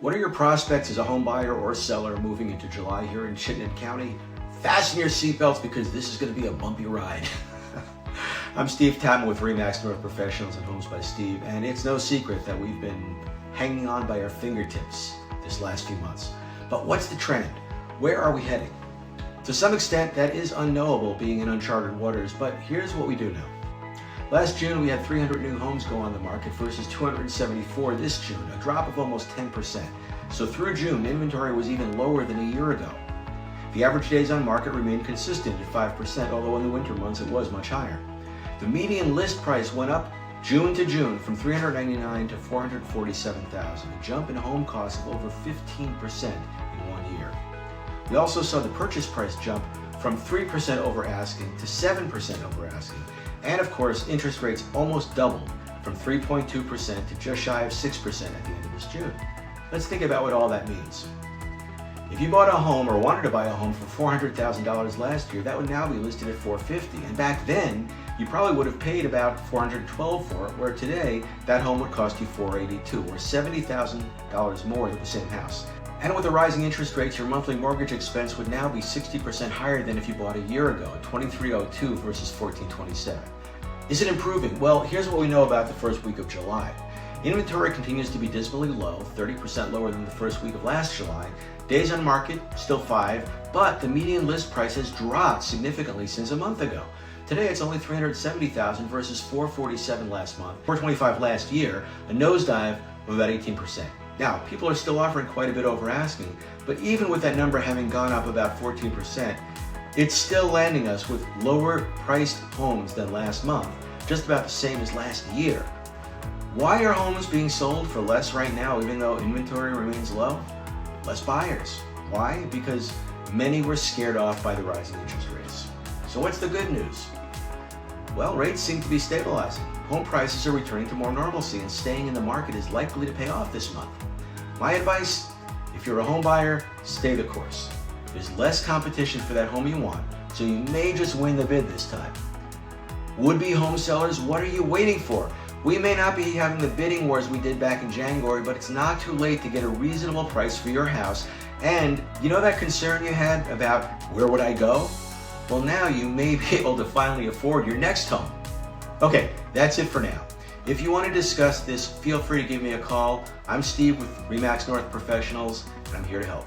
What are your prospects as a home buyer or seller moving into July here in Chittenden County? Fasten your seatbelts because this is going to be a bumpy ride. I'm Steve Tapman with RE/MAX North Professionals and Homes by Steve, and it's no secret that we've been hanging on by our fingertips this last few months. But what's the trend? Where are we heading? To some extent, that is unknowable being in uncharted waters, but here's what we do know. Last June, we had 300 new homes go on the market versus 274 this June, a drop of almost 10%. So through June, inventory was even lower than a year ago. The average days on market remained consistent at 5%, although in the winter months it was much higher. The median list price went up June to June from $399,000 to $447,000, a jump in home costs of over 15% in 1 year. We also saw the purchase price jump from 3% over asking to 7% over asking. And of course, interest rates almost doubled from 3.2% to just shy of 6% at the end of this June. Let's think about what all that means. If you bought a home or wanted to buy a home for $400,000 last year, that would now be listed at $450,000. And back then, you probably would have paid about $412,000 for it, where today, that home would cost you $482,000 or $70,000 more than the same house. And with the rising interest rates, your monthly mortgage expense would now be 60% higher than if you bought a year ago, at $2,302 versus $1,427. Is it improving? Well, here's what we know about the first week of July. Inventory continues to be dismally low, 30% lower than the first week of last July. Days on market, still 5, but the median list price has dropped significantly since a month ago. Today it's only $370,000 versus $447,000 last month, $425,000 last year, a nosedive of about 18%. Now, people are still offering quite a bit over asking, but even with that number having gone up about 14%, it's still landing us with lower priced homes than last month, just about the same as last year. Why are homes being sold for less right now even though inventory remains low? Less buyers. Why? Because many were scared off by the rising interest rates. So what's the good news? Well, rates seem to be stabilizing. Home prices are returning to more normalcy and staying in the market is likely to pay off this month. My advice, if you're a home buyer, stay the course. There's less competition for that home you want, so you may just win the bid this time. Would-be home sellers, what are you waiting for? We may not be having the bidding wars we did back in January, but it's not too late to get a reasonable price for your house. And you know that concern you had about where would I go? Well, now you may be able to finally afford your next home. Okay, that's it for now. If you want to discuss this, feel free to give me a call. I'm Steve with RE/MAX North Professionals, and I'm here to help.